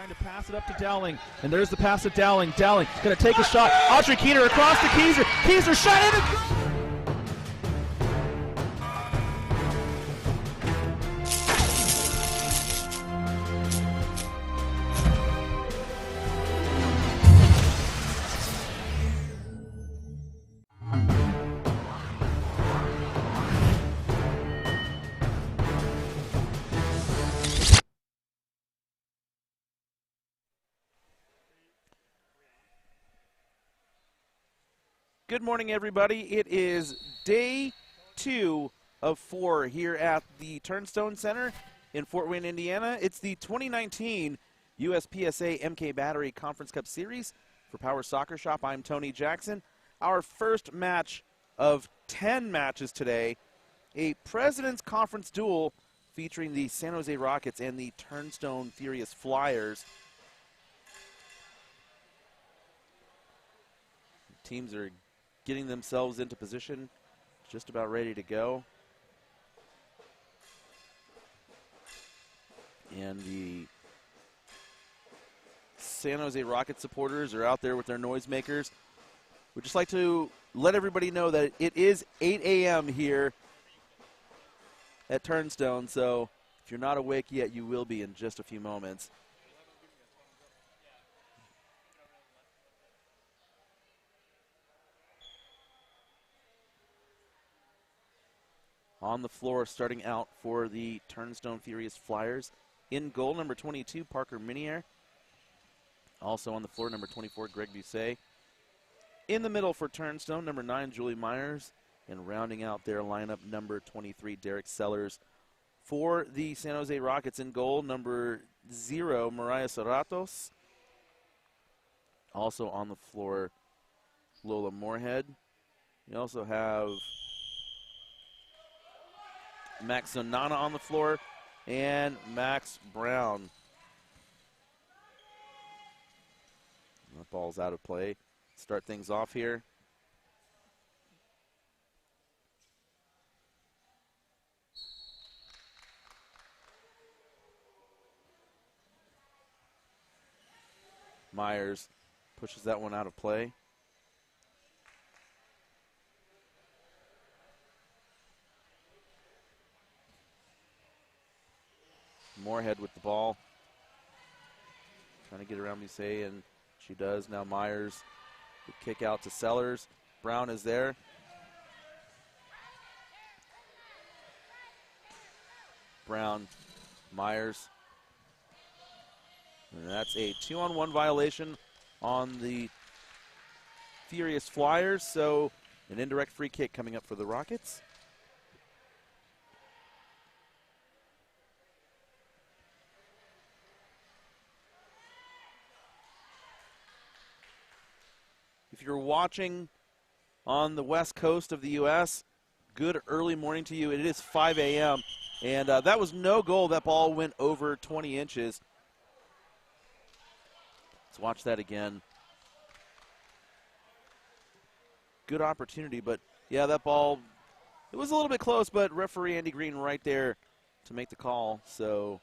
trying to pass it up to Dowling, and there's the pass to Dowling. Dowling going to take a shot. Audrey Keeter across to Keyser. Keyser shot in. Good morning, everybody. It is day 2 of 4 here at the Turnstone Center in Fort Wayne, Indiana. It's the 2019 USPSA MK Battery Conference Cup Series for Power Soccer Shop. I'm Tony Jackson. Our first match of 10 matches today, a President's Conference duel featuring the San Jose Rockets and the Turnstone Furious Flyers. Teams are getting themselves into position, just about ready to go. And the San Jose Rocket supporters are out there with their noisemakers. We'd just like to let everybody know that it is 8 a.m. here at Turnstone, so if you're not awake yet, you will be in just a few moments. On the floor, starting out for the Turnstone Furious Flyers. In goal, number 22, Parker Minier. Also on the floor, number 24, Greg Busset. In the middle for Turnstone, number 9, Julie Myers. And rounding out their lineup, number 23, Derek Sellers. For the San Jose Rockets in goal, number 0, Mariah Serratos. Also on the floor, Lola Moorhead. You also have Max Zonana on the floor, and Max Brown. That ball's out of play. Start things off here. Myers pushes that one out of play. Moorhead with the ball. Trying to get around Busset, and she does. Now Myers, the kick out to Sellers. Brown is there. Brown, Myers. And that's a 2-on-1 violation on the Furious Flyers, so an indirect free kick coming up for the Rockets. If you're watching on the west coast of the U.S., good early morning to you. It is 5 a.m., and that was no goal. That ball went over 20 inches. Let's watch that again. Good opportunity, but, yeah, that ball, it was a little bit close, but referee Andy Green right there to make the call. So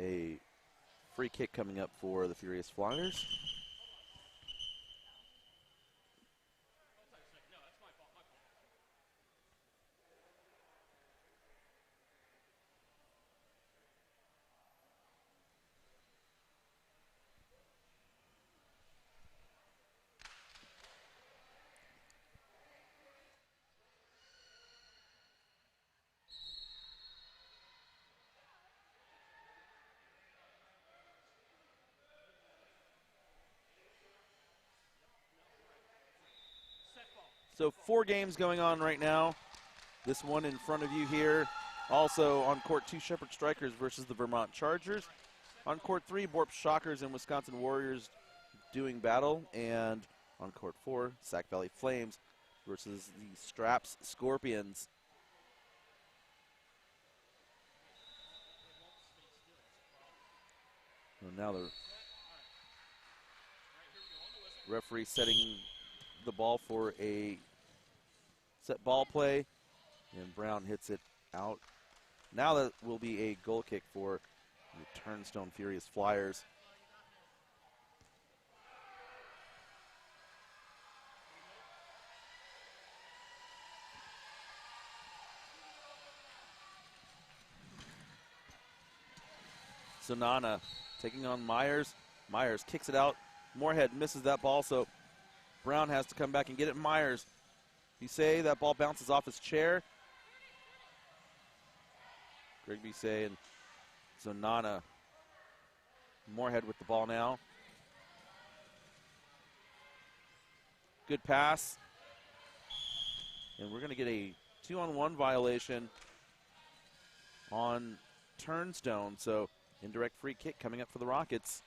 a free kick coming up for the Furious Flyers. So 4 games going on right now. This one in front of you here. Also on court 2, Shepherd Strikers versus the Vermont Chargers. On court 3, Borp Shockers and Wisconsin Warriors doing battle. And on court 4, Sac Valley Flames versus the Straps Scorpions. And now the referee setting the ball for a set ball play, and Brown hits it out. Now that will be a goal kick for The Turnstone Furious Flyers. Zanana taking on Myers. Myers kicks it out. Moorhead misses that ball, so Brown has to come back and get it. Myers, Bisset, that ball bounces off his chair. Greg Bisset and Zanana. Moorhead with the ball now. Good pass. And we're going to get a 2-on-1 violation on Turnstone, so indirect free kick coming up for the Rockets.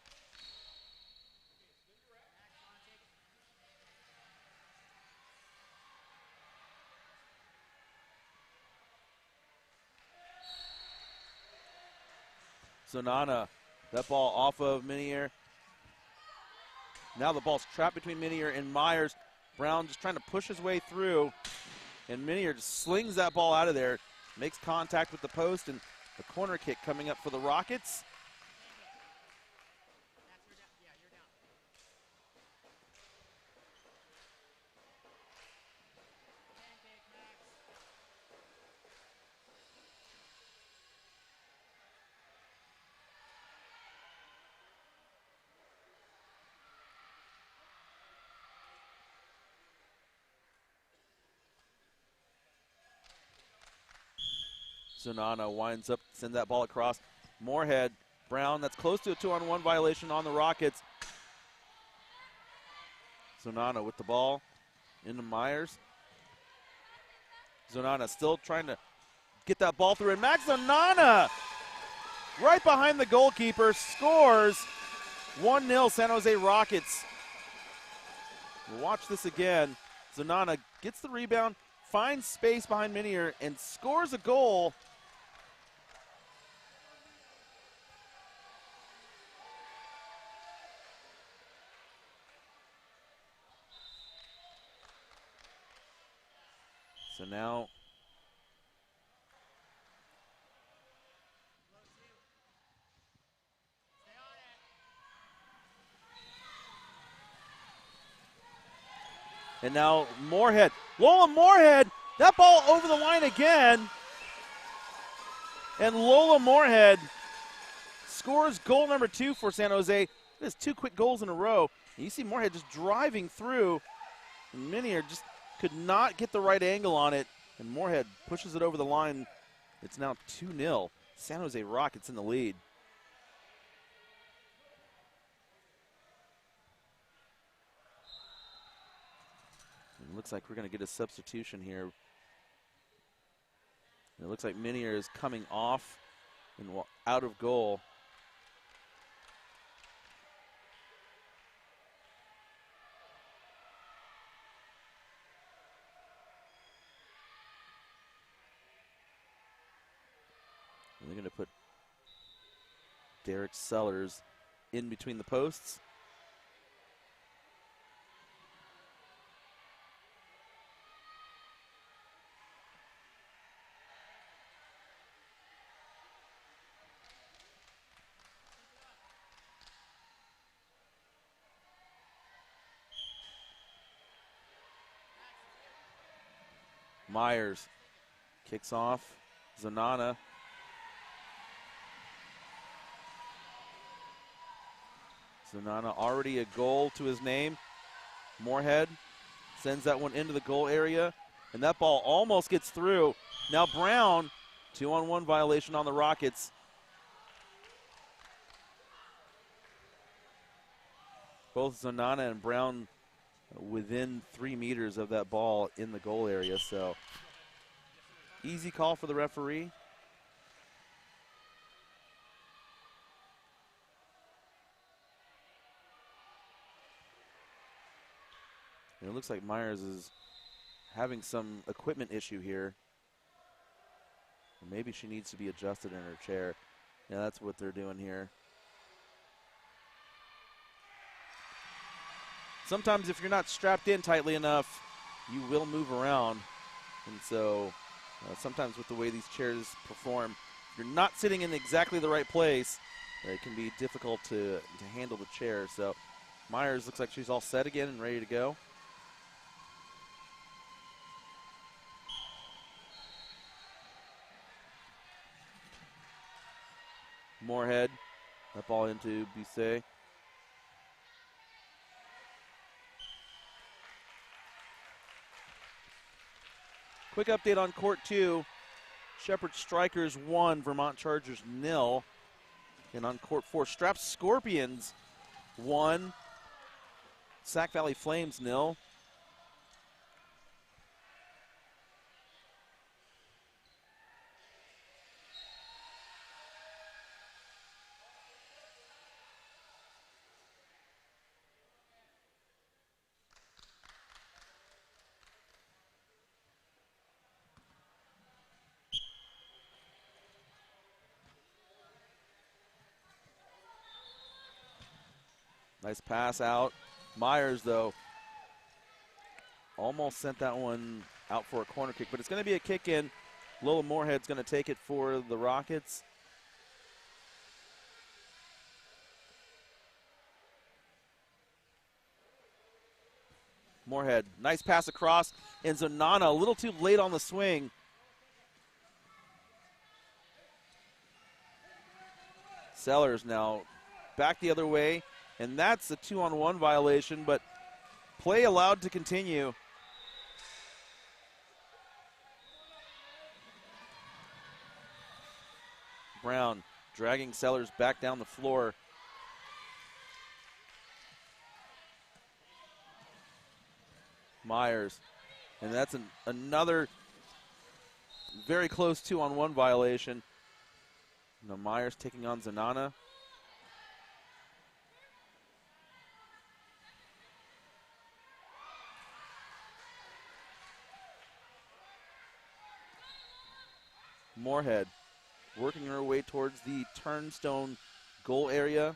Zanana, that ball off of Minier. Now the ball's trapped between Minier and Myers. Brown just trying to push his way through, and Minier just slings that ball out of there, makes contact with the post, and a corner kick coming up for the Rockets. Zanana winds up, send that ball across. Moorhead, Brown, that's close to a 2-on-1 violation on the Rockets. Zanana with the ball into Myers. Zanana still trying to get that ball through, and Max Zanana, right behind the goalkeeper, scores. 1-0 San Jose Rockets. We'll watch this again. Zanana gets the rebound, finds space behind Minier, and scores a goal. So now Moorhead. Lola Moorhead, that ball over the line again. And Lola Moorhead scores goal number 2 for San Jose. It is 2 quick goals in a row. And you see Moorhead just driving through. And Minier just could not get the right angle on it. And Moorhead pushes it over the line. It's now 2-0. San Jose Rockets in the lead. It looks like we're going to get a substitution here. And it looks like Minier is coming off and out of goal. And they're going to put Derek Sellers in between the posts. Myers kicks off. Zanana. Zanana already a goal to his name. Moorhead sends that one into the goal area, and that ball almost gets through. Now Brown, 2-on-1 violation on the Rockets. Both Zanana and Brown within 3 meters of that ball in the goal area, so easy call for the referee. And it looks like Myers is having some equipment issue here. Maybe she needs to be adjusted in her chair. Yeah, that's what they're doing here. Sometimes if you're not strapped in tightly enough, you will move around. And so sometimes with the way these chairs perform, if you're not sitting in exactly the right place, It can be difficult to handle the chair. So Myers looks like she's all set again and ready to go. Moorhead, that ball into Busset. Quick update on court 2. Shepherd Strikers 1, Vermont Chargers 0. And on court 4, Straps Scorpions 1, Sac Valley Flames 0. Nice pass out. Myers, though, almost sent that one out for a corner kick, but it's going to be a kick in. Lola Moorhead's going to take it for the Rockets. Moorhead, nice pass across, and Zonana a little too late on the swing. Sellers now back the other way, and that's a 2-on-1 violation, but play allowed to continue. Brown dragging Sellers back down the floor. Myers, and that's another very close 2-on-1 violation. Now Myers taking on Zanana. Moorhead working her way towards the Turnstone goal area.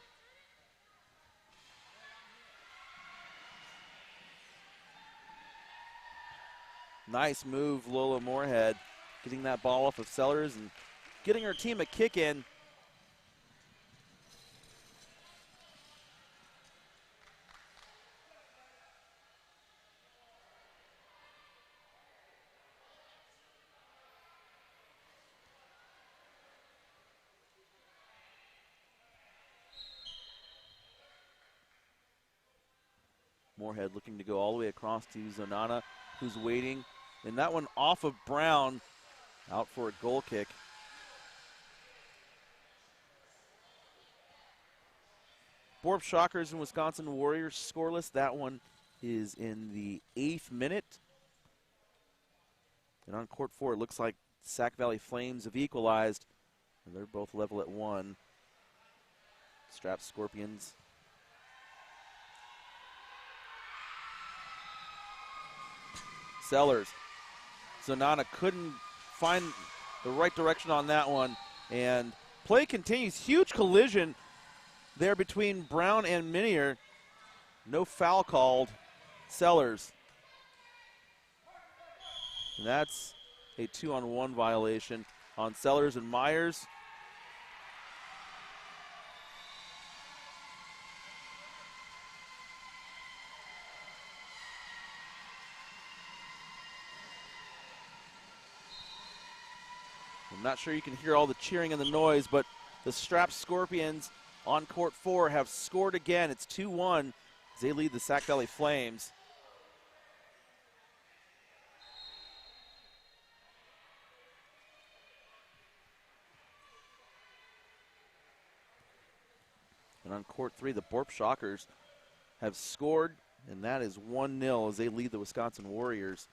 Nice move, Lola Moorhead, getting that ball off of Sellers and getting her team a kick in. Moorhead looking to go all the way across to Zonana, who's waiting. And that one off of Brown, out for a goal kick. Borp Shockers and Wisconsin Warriors scoreless. That one is in the 8th minute. And on court 4, it looks like Sac Valley Flames have equalized. And they're both level at 1. Strapped Scorpions. Sellers. Zonana couldn't find the right direction on that one. And play continues. Huge collision there between Brown and Minier. No foul called. Sellers. And that's a 2-on-1 violation on Sellers and Myers. I'm not sure you can hear all the cheering and the noise, but the Strapped Scorpions on court 4 have scored again. It's 2-1 as they lead the Sac Valley Flames. And on court 3, the Borp Shockers have scored, and that is 1-0 as they lead the Wisconsin Warriors.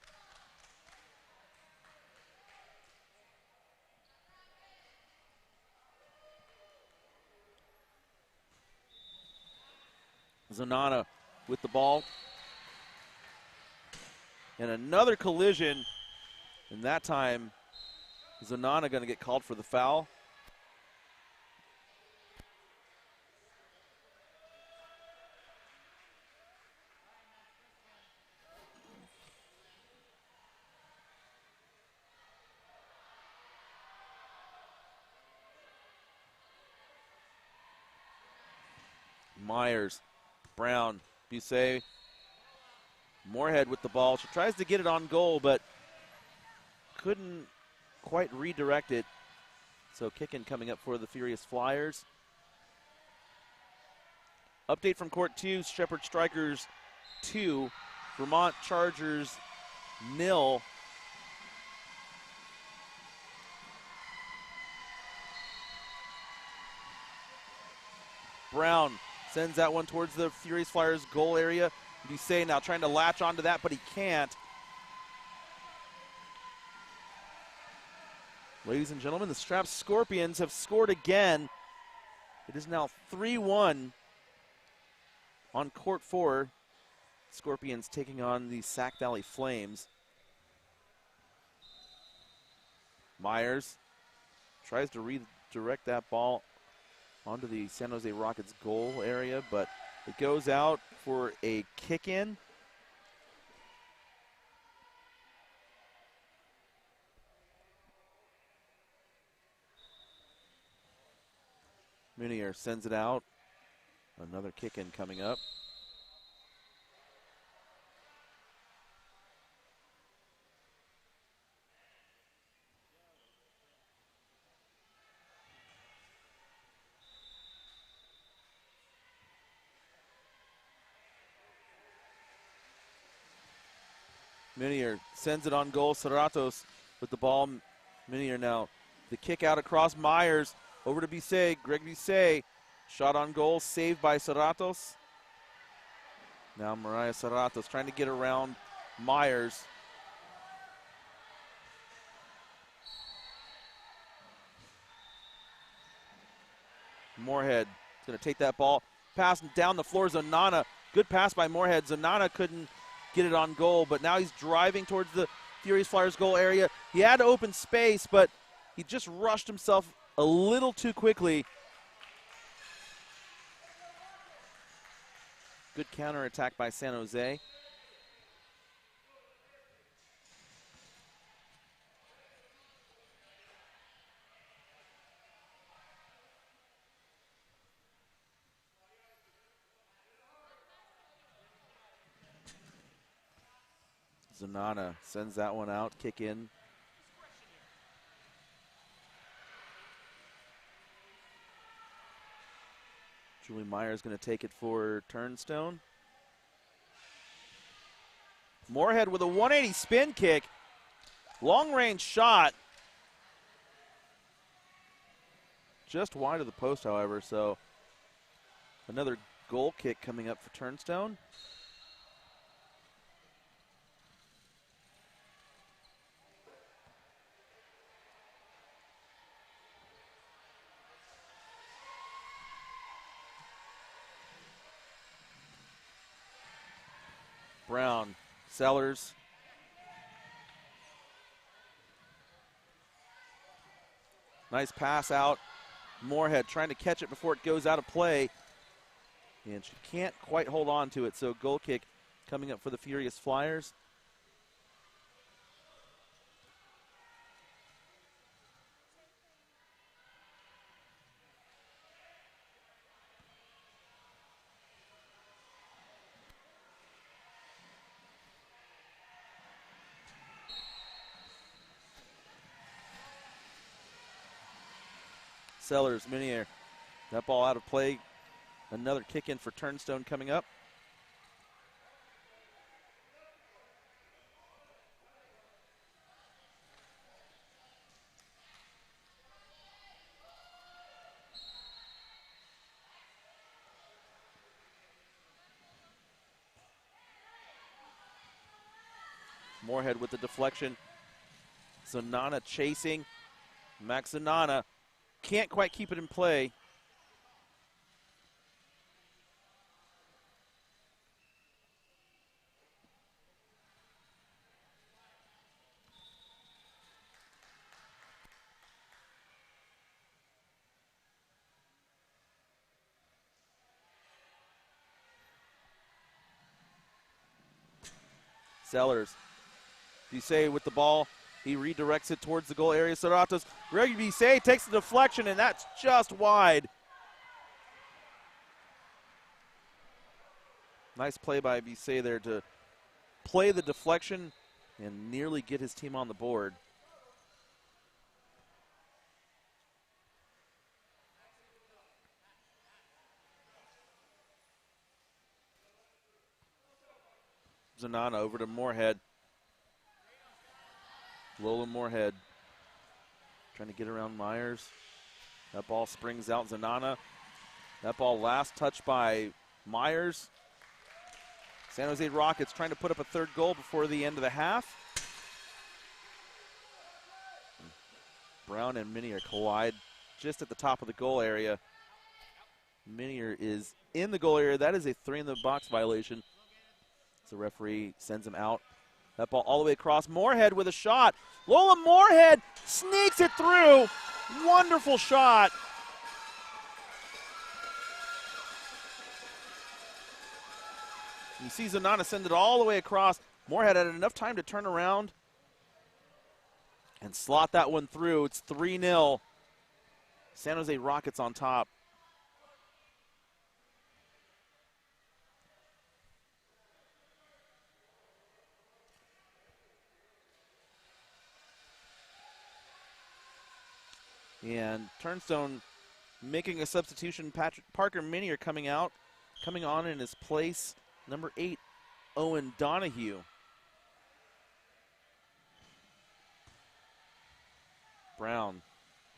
Zonana with the ball. And another collision, and that time Zonana going to get called for the foul. Myers, Brown, Busset, Moorhead with the ball. She tries to get it on goal, but couldn't quite redirect it. So kick-in coming up for the Furious Flyers. Update from Court 2, Shepherd Strikers 2, Vermont Chargers 0. Brown sends that one towards the Furious Flyers goal area. Busset now trying to latch onto that, but he can't. Ladies and gentlemen, the Straps Scorpions have scored again. It is now 3-1 on Court 4. Scorpions taking on the Sac Valley Flames. Myers tries to redirect that ball onto the San Jose Rockets goal area, but it goes out for a kick-in. Munier sends it out. Another kick-in coming up. Munier sends it on goal. Serratos with the ball. Munier now. The kick out across Myers. Over to Busset. Greg Busset. Shot on goal. Saved by Serratos. Now Mariah Serratos trying to get around Myers. Moorhead is going to take that ball. Pass down the floor. Zanana. Good pass by Moorhead. Zanana couldn't get it on goal, but now he's driving towards the Furious Flyers goal area. He had to open space, but he just rushed himself a little too quickly. Good counterattack by San Jose. Zanana sends that one out, kick in. Julie Myers going to take it for Turnstone. Moorhead with a 180 spin kick. Long range shot. Just wide of the post, however, so another goal kick coming up for Turnstone. Brown, Sellers. Nice pass out. Moorhead trying to catch it before it goes out of play. And she can't quite hold on to it, so goal kick coming up for the Furious Flyers. Sellers, Munier. That ball out of play. Another kick in for Turnstone coming up. Moorhead with the deflection. Zanana chasing. Max Zanana can't quite keep it in play. Sellers. Busset with the ball. He redirects it towards the goal area. Serratos. Greg Busset takes the deflection, and that's just wide. Nice play by Visay there to play the deflection and nearly get his team on the board. Zanana over to Moorhead. Lola Moorhead trying to get around Myers. That ball springs out. Zanana. That ball last touched by Myers. San Jose Rockets trying to put up a third goal before the end of the half. Brown and Minier collide just at the top of the goal area. Minier is in the goal area. That is a 3-in-the-box violation. So the referee sends him out. That ball all the way across. Moorhead with a shot. Lola Moorhead sneaks it through. Wonderful shot. You see Zanana send it all the way across. Moorhead had enough time to turn around and slot that one through. It's 3-0. San Jose Rockets on top. And Turnstone making a substitution. Parker Minier coming on in his place. Number 8, Owen Donahue. Brown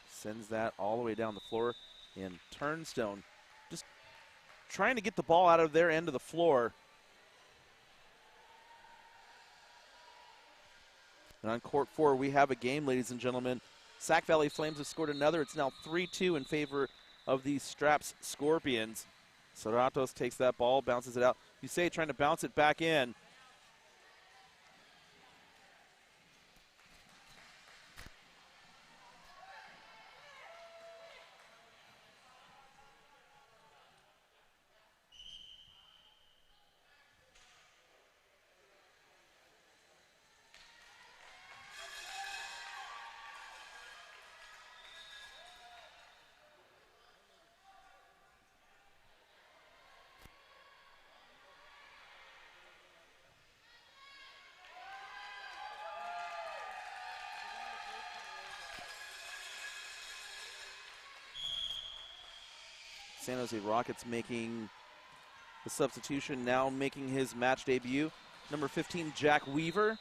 sends that all the way down the floor. And Turnstone just trying to get the ball out of their end of the floor. And on court 4, we have a game, ladies and gentlemen. Sac Valley Flames have scored another. It's now 3-2 in favor of the Straps Scorpions. Serratos takes that ball, bounces it out. Visay trying to bounce it back in. San Jose Rockets making the substitution, now making his match debut. Number 15, Jack Weaver.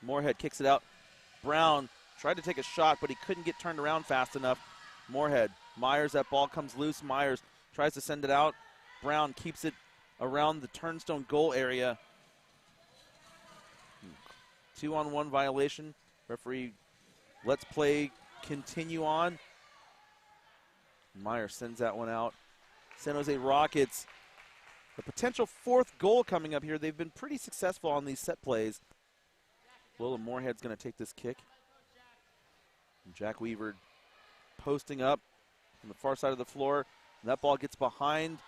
Moorhead kicks it out. Brown tried to take a shot, but he couldn't get turned around fast enough. Moorhead, Myers, that ball comes loose. Myers tries to send it out. Brown keeps it around the Turnstone goal area. 2-on-1 violation. Referee lets play continue on. Myers sends that one out. San Jose Rockets, the potential 4th goal coming up here. They've been pretty successful on these set plays. Lola Moorhead's going to take this kick. And Jack Weaver posting up on the far side of the floor. And that ball gets behind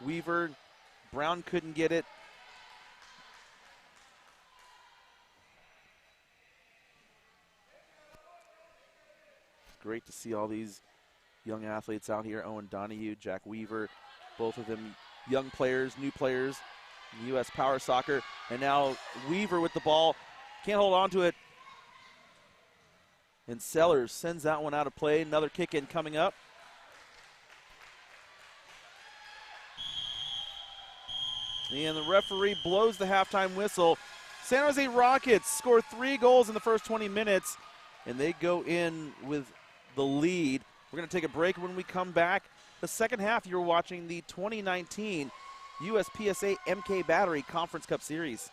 Weaver. Brown couldn't get it. Great to see all these young athletes out here. Owen Donahue, Jack Weaver, both of them young players, new players in U.S. Power Soccer. And now Weaver with the ball, can't hold on to it. And Sellers sends that one out of play. Another kick in coming up. And the referee blows the halftime whistle. San Jose Rockets score 3 goals in the first 20 minutes, and they go in with the lead. We're going to take a break. When we come back, the second half, you're watching the 2019 USPSA MK Battery Conference Cup Series.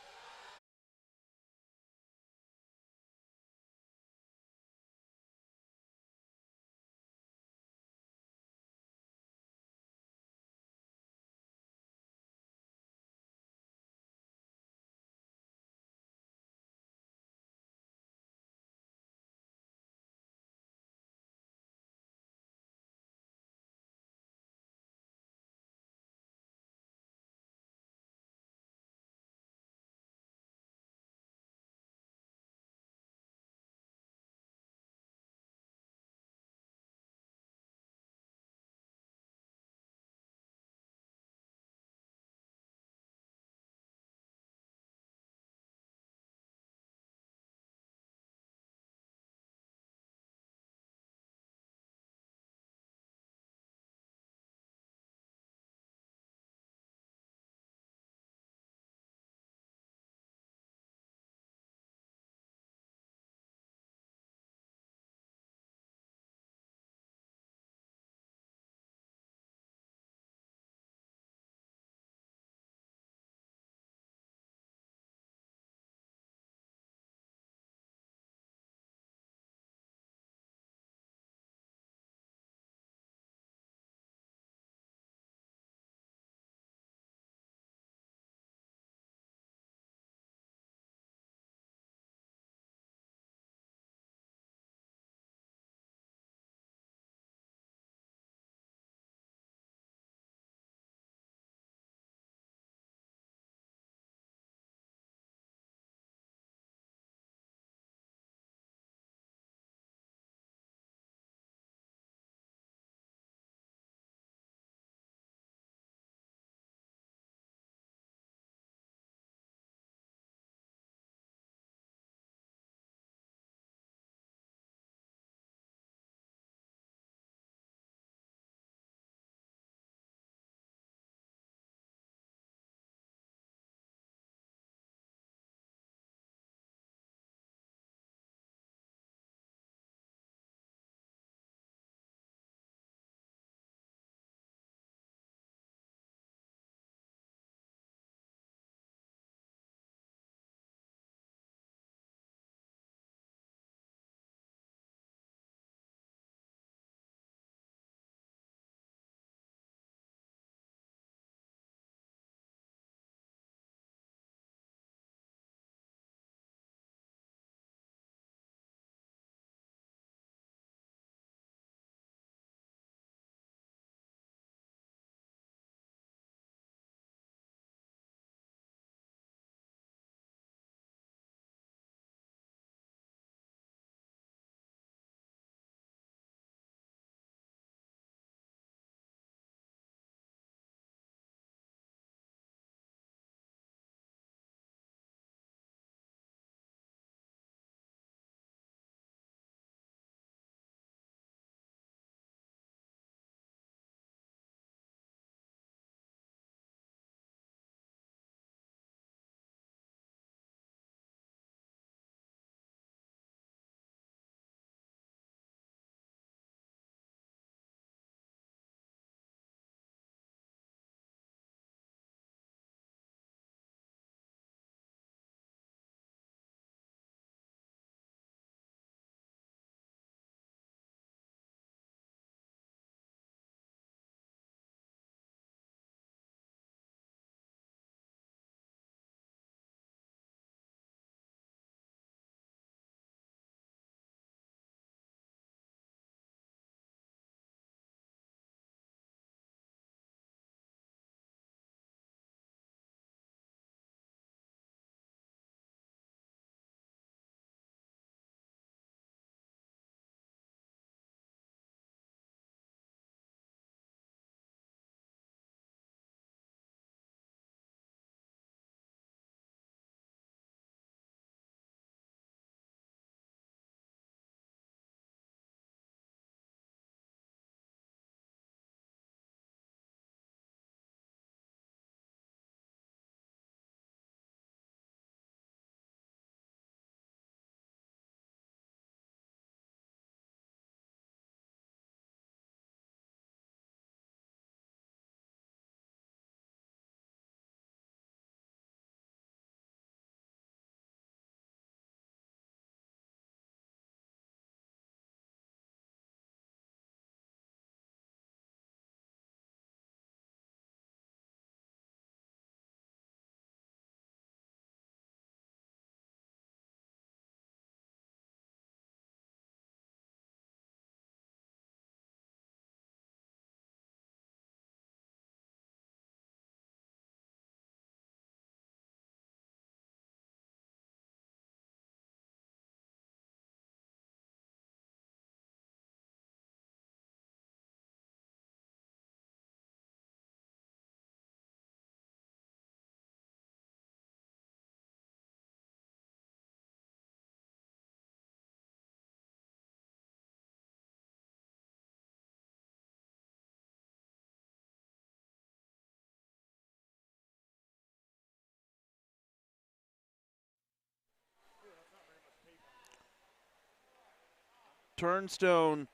Turnstone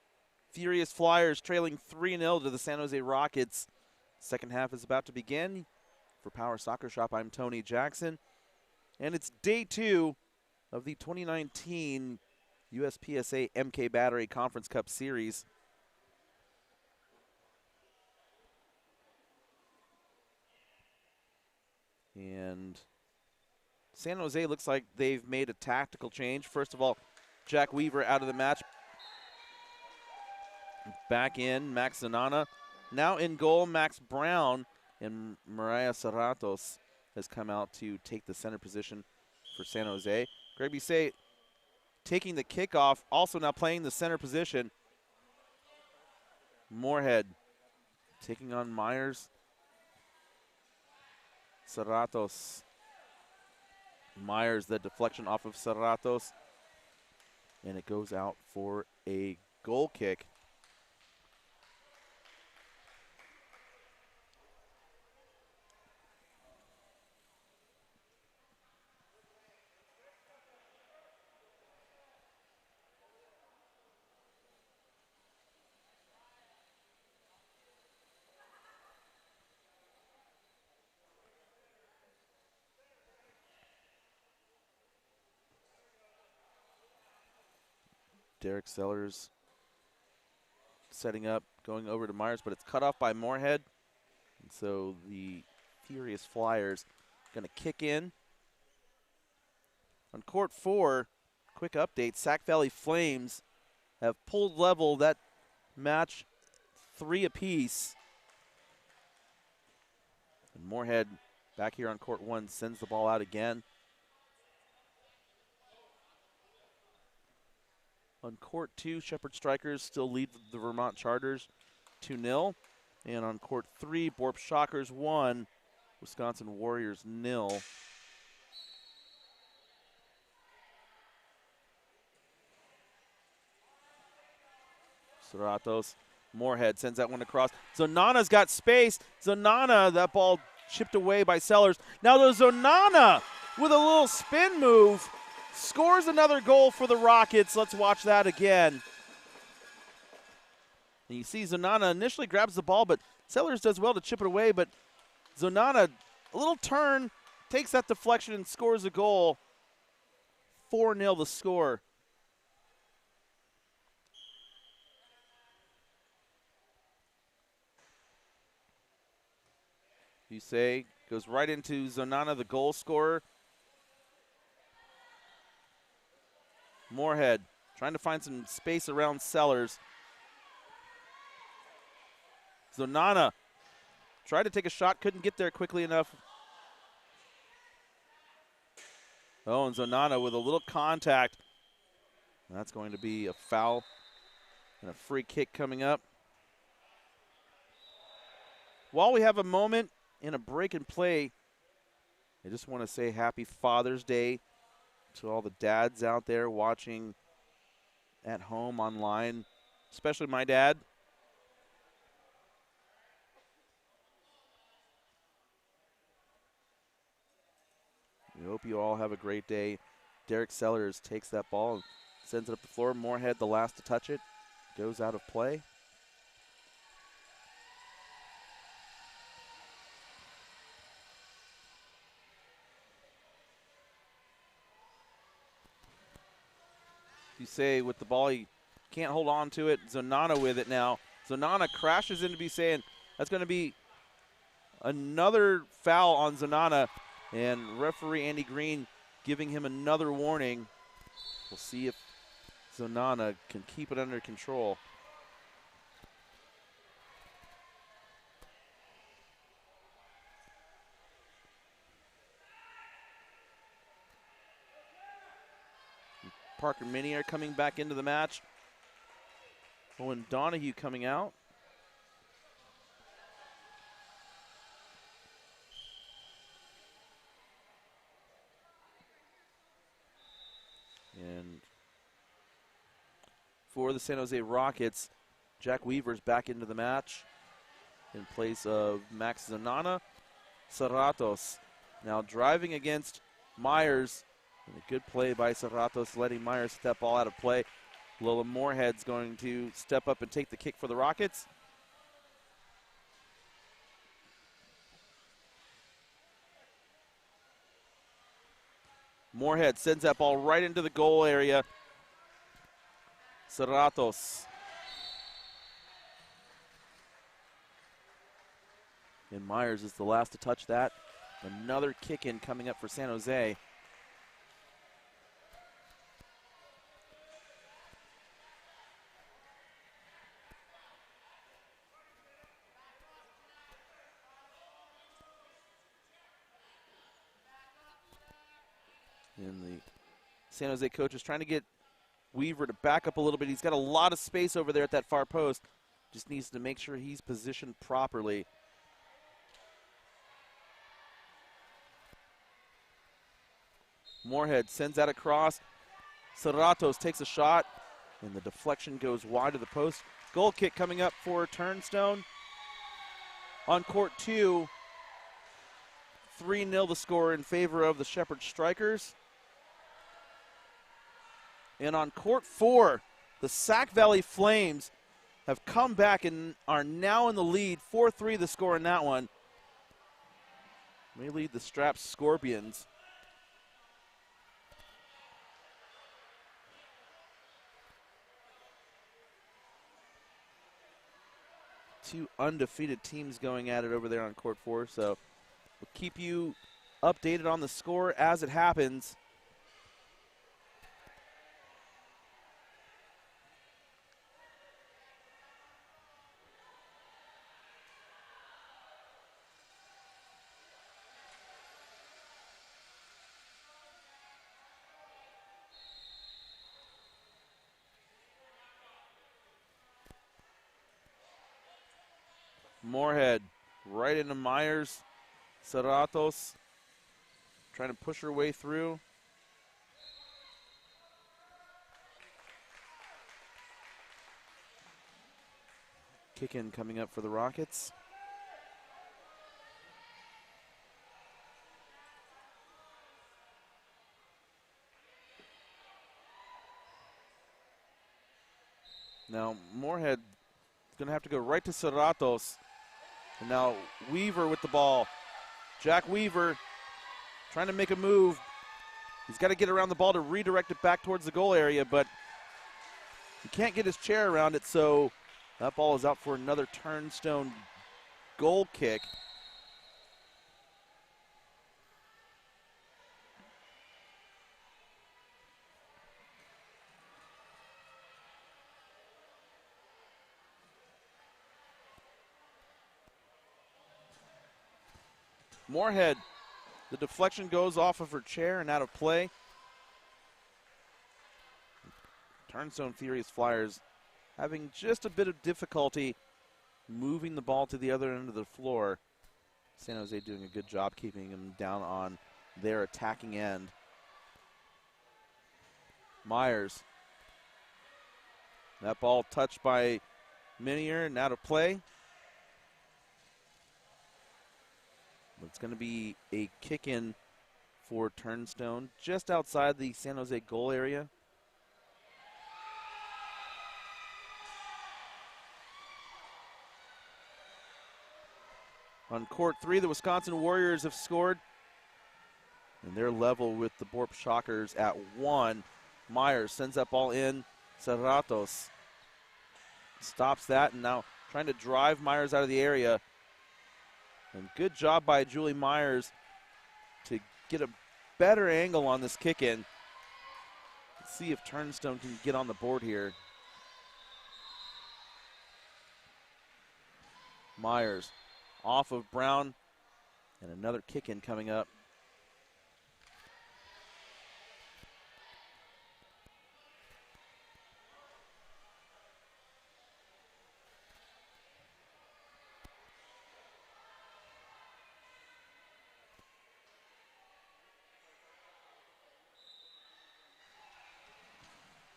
Furious Flyers trailing 3-0 to the San Jose Rockets. Second half is about to begin. For Power Soccer Shop, I'm Tony Jackson. And it's day 2 of the 2019 USPSA MK Battery Conference Cup Series. And San Jose looks like they've made a tactical change. First of all, Jack Weaver out of the match. Back in, Max Zanana. Now in goal, Max Brown, and Mariah Serratos has come out to take the center position for San Jose. Greg Bisset taking the kickoff, also now playing the center position. Moorhead taking on Myers. Serratos. Myers, the deflection off of Serratos. And it goes out for a goal kick. Derek Sellers setting up, going over to Myers, but it's cut off by Moorhead. And so the Furious Flyers going to kick in. On court 4, quick update, Sac Valley Flames have pulled level that match 3 apiece. And Moorhead back here on court 1 sends the ball out again. On court 2, Shepherd Strikers still lead the Vermont Chargers 2-0. And on court 3, Borp Shockers 1, Wisconsin Warriors 0. Serratos, Moorhead sends that one across. Zonana's got space. Zonana, that ball chipped away by Sellers. Now the Zonana with a little spin move scores another goal for the Rockets. Let's watch that again. And you see Zonana initially grabs the ball, but Sellers does well to chip it away. But Zonana, a little turn, takes that deflection and scores a goal. 4-0 the score. You say goes right into Zonana, the goal scorer. Moorhead trying to find some space around Sellers. Zonana tried to take a shot, couldn't get there quickly enough. Oh, and Zonana with a little contact. That's going to be a foul and a free kick coming up. While we have a moment in a break and play, I just want to say happy Father's Day to all the dads out there watching at home online, especially my dad. We hope you all have a great day. Derek Sellers takes that ball and sends it up the floor. Moorhead, the last to touch it, goes out of play. You say with the ball, he can't hold on to it. Zonana with it now. Zonana crashes into Bisset, and that's going to be another foul on Zonana, and referee Andy Green giving him another warning. We'll see if Zonana can keep it under control. Parker Minier coming back into the match. Owen Donahue coming out. And for the San Jose Rockets, Jack Weaver's back into the match in place of Max Zanana. Serratos now driving against Myers. And a good play by Serratos, letting Myers step ball out of play. Lola Moorhead's going to step up and take the kick for the Rockets. Moorhead sends that ball right into the goal area. Serratos. And Myers is the last to touch that. Another kick in coming up for San Jose. And the San Jose coach is trying to get Weaver to back up a little bit. He's got a lot of space over there at that far post. Just needs to make sure he's positioned properly. Moorhead sends that across. Serratos takes a shot, and the deflection goes wide of the post. Goal kick coming up for Turnstone. On court 2, 3-0 the score in favor of the Shepherd Strikers. And on court 4, the Sac Valley Flames have come back and are now in the lead. 4-3 the score in that one. They lead the Straps Scorpions. Two undefeated teams going at it over there on court 4, so we'll keep you updated on the score as it happens. Moorhead right into Myers. Serratos trying to push her way through. Kick in coming up for the Rockets. Now Moorhead is going to have to go right to Serratos. And now Weaver with the ball. Jack Weaver trying to make a move. He's got to get around the ball to redirect it back towards the goal area, but he can't get his chair around it, so that ball is out for another Turnstone goal kick. Moorhead, the deflection goes off of her chair and out of play. Turnstone Furious Flyers having just a bit of difficulty moving the ball to the other end of the floor. San Jose doing a good job keeping them down on their attacking end. Myers. That ball touched by Minier and out of play. It's going to be a kick in for Turnstone just outside the San Jose goal area. On court 3, the Wisconsin Warriors have scored, and they're level with the Borp Shockers at 1. Myers sends that ball in. Serratos stops that, and now trying to drive Myers out of the area. And good job by Julie Myers to get a better angle on this kick in. Let's see if Turnstone can get on the board here. Myers off of Brown, and another kick in coming up.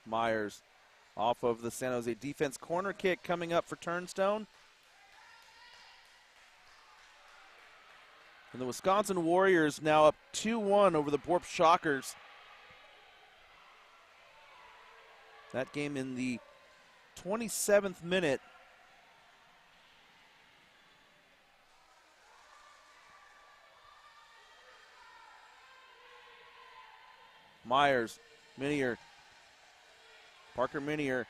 Myers off of the San Jose defense. Corner kick coming up for Turnstone. And the Wisconsin Warriors now up 2-1 over the Borp Shockers. That game in the 27th minute. Myers, Minier, Parker Minier,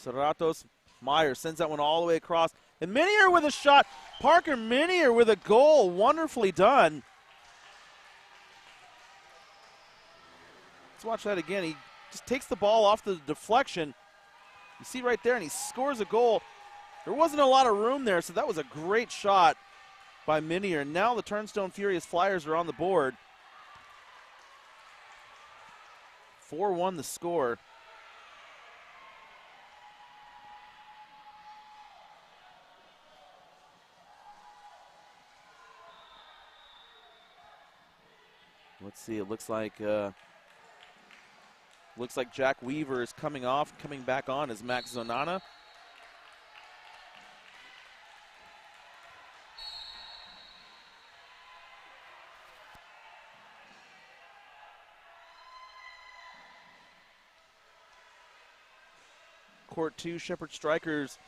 Serratos, Myers sends that one all the way across. And Minier with a shot. Parker Minier with a goal. Wonderfully done. Let's watch that again. He just takes the ball off the deflection. You see right there, and he scores a goal. There wasn't a lot of room there, so that was a great shot by Minier. And now the Turnstone Furious Flyers are on the board. 4-1 the score. Let's see, it looks like Jack Weaver is coming off. Coming back on is Max Zonana. Court 2, Shepherd Strikers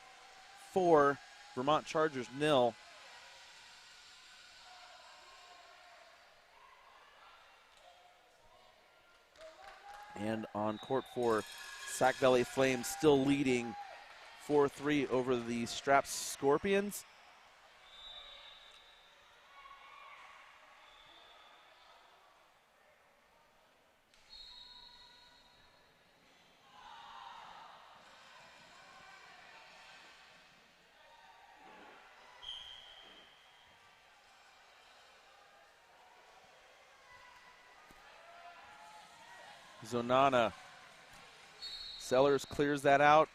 4, Vermont Chargers 0. And on Court 4, Sac Valley Flames still leading 4-3 over the Straps Scorpions. Zonana. Sellers clears that out.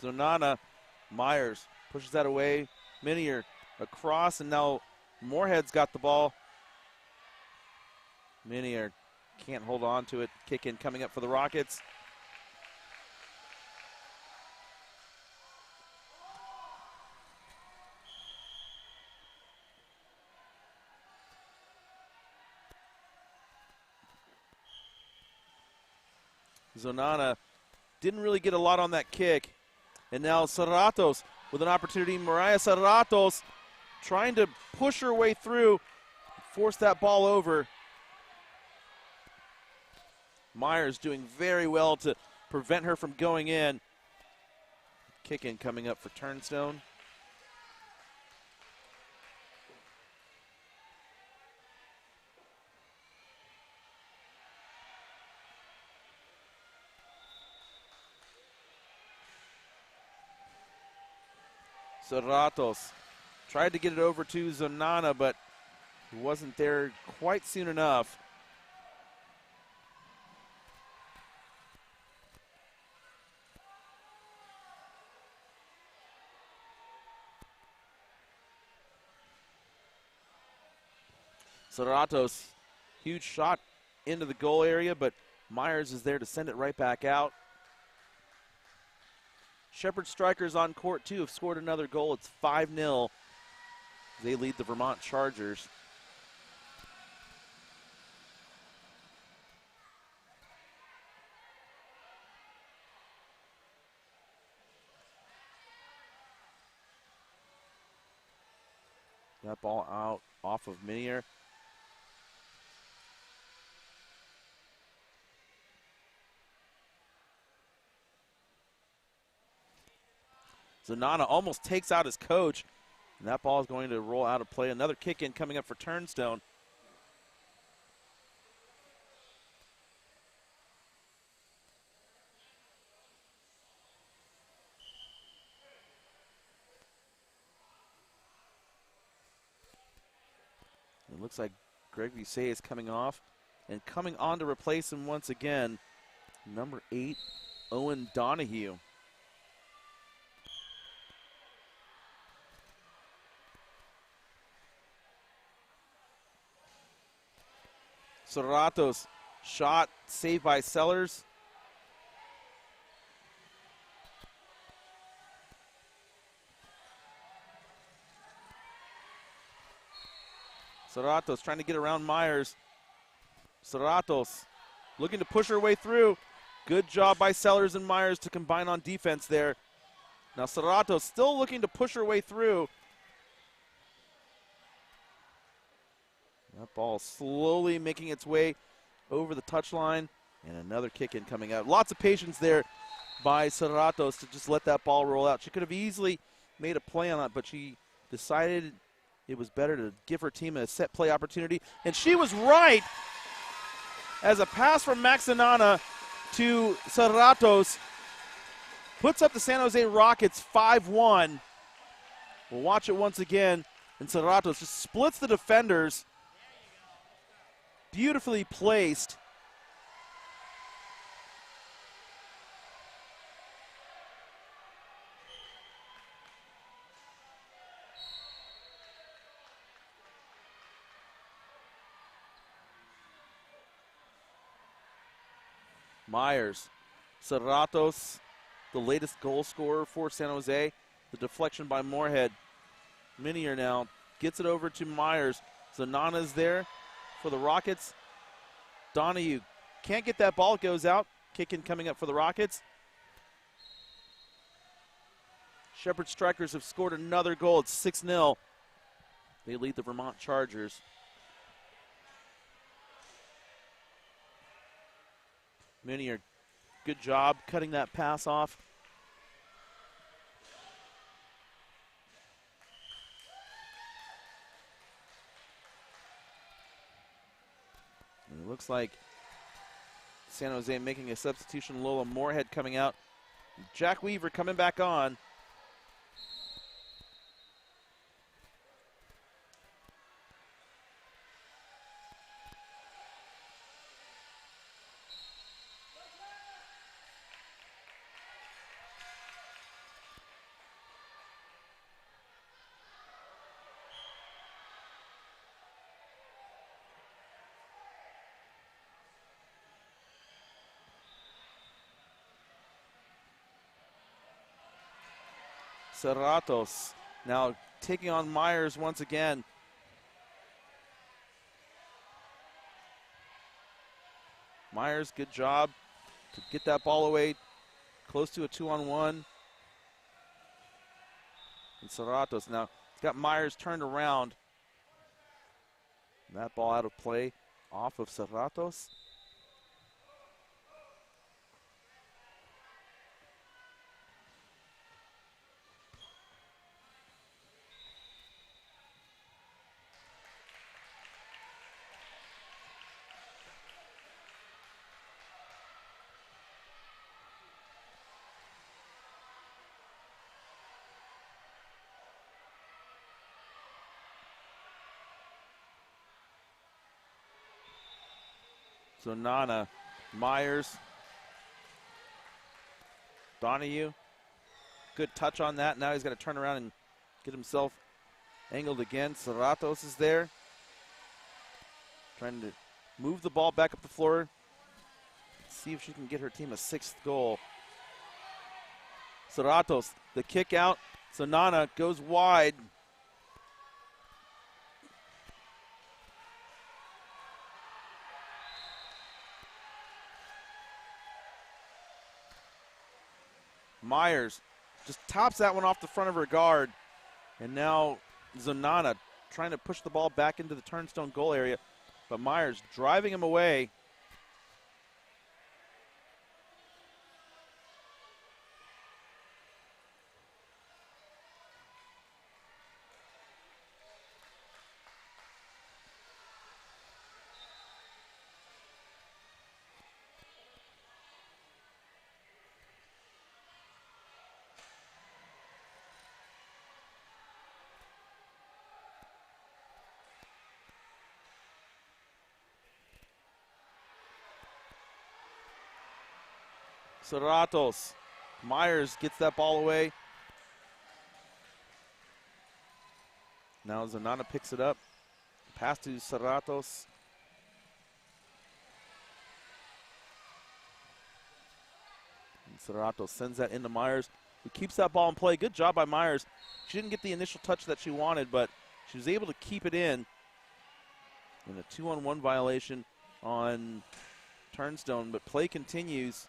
Zonana. Myers pushes that away. Minier across, and now Moorhead's got the ball. Minier can't hold on to it. Kick in coming up for the Rockets. Zonana didn't really get a lot on that kick. And now Serratos with an opportunity. Mariah Serratos trying to push her way through, force that ball over. Myers doing very well to prevent her from going in. Kick in coming up for Turnstone. Serratos tried to get it over to Zonana, but he wasn't there quite soon enough. Serratos, huge shot into the goal area, but Myers is there to send it right back out. Shepherd Strikers on Court 2 have scored another goal. It's 5-0. They lead the Vermont Chargers. That ball out off of Minier. Zonana almost takes out his coach, and that ball is going to roll out of play. Another kick in coming up for Turnstone. It looks like Greg Visay is coming off, and coming on to replace him once again, number 8, Owen Donahue. Serratos, shot saved by Sellers. Cerratos trying to get around Myers. Cerratos looking to push her way through. Good job by Sellers and Myers to combine on defense there. Now Cerratos still looking to push her way through. That ball slowly making its way over the touchline. And another kick in coming out. Lots of patience there by Cerratos to just let that ball roll out. She could have easily made a play on it, but she decided it was better to give her team a set play opportunity. And she was right, as a pass from Maxinana to Cerratos puts up the San Jose Rockets 5-1. We'll watch it once again. And Cerratos just splits the defenders. Beautifully placed. Myers, Cerratos, the latest goal scorer for San Jose. The deflection by Moorhead. Minier now gets it over to Myers. Zanana's there for the Rockets. Donahue can't get that ball, goes out. Kick-in coming up for the Rockets. Shepherd Strikers have scored another goal. It's 6-0. They lead the Vermont Chargers. Minier, good job cutting that pass off. And it looks like San Jose making a substitution. Lola Moorhead coming out. Jack Weaver coming back on. Cerratos now taking on Myers once again. Myers, good job to get that ball away, close to a 2-on-1. And Cerratos now, it's got Myers turned around. And that ball out of play off of Cerratos. So Nana, Myers, Donahue, good touch on that. Now he's got to turn around and get himself angled again. Cerratos is there, trying to move the ball back up the floor, see if she can get her team a 6th goal. Cerratos, the kick out. So Nana goes wide. Myers just tops that one off the front of her guard. And now Zonana trying to push the ball back into the Turnstone goal area. But Myers driving him away. Cerratos. Myers gets that ball away. Now Zanana picks it up. Pass to Cerratos. And Cerratos sends that into Myers, who keeps that ball in play. Good job by Myers. She didn't get the initial touch that she wanted, but she was able to keep it in. And a 2-on-1 violation on Turnstone, but play continues.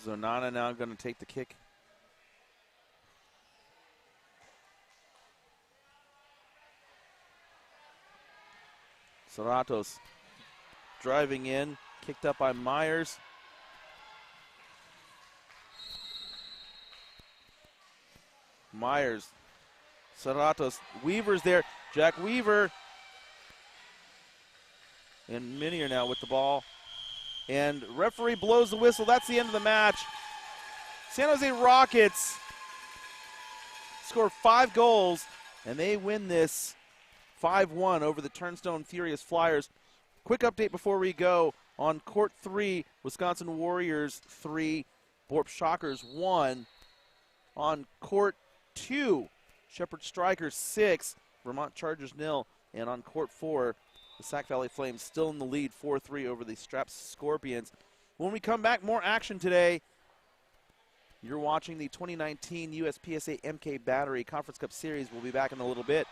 Zonana now going to take the kick. Serratos driving in, kicked up by Myers. Myers, Serratos, Weaver's there. Jack Weaver and Minier now with the ball. And referee blows the whistle. That's the end of the match. San Jose Rockets score 5 goals, and they win this 5-1 over the Turnstone Furious Flyers. Quick update before we go. On Court 3, Wisconsin Warriors 3, Borp Shockers 1. On Court 2, Shepherd Strikers 6, Vermont Chargers 0. And on Court 4, the Sac Valley Flames still in the lead 4-3 over the Straps Scorpions. When we come back, more action today. You're watching the 2019 USPSA MK Battery Conference Cup Series. We'll be back in a little bit.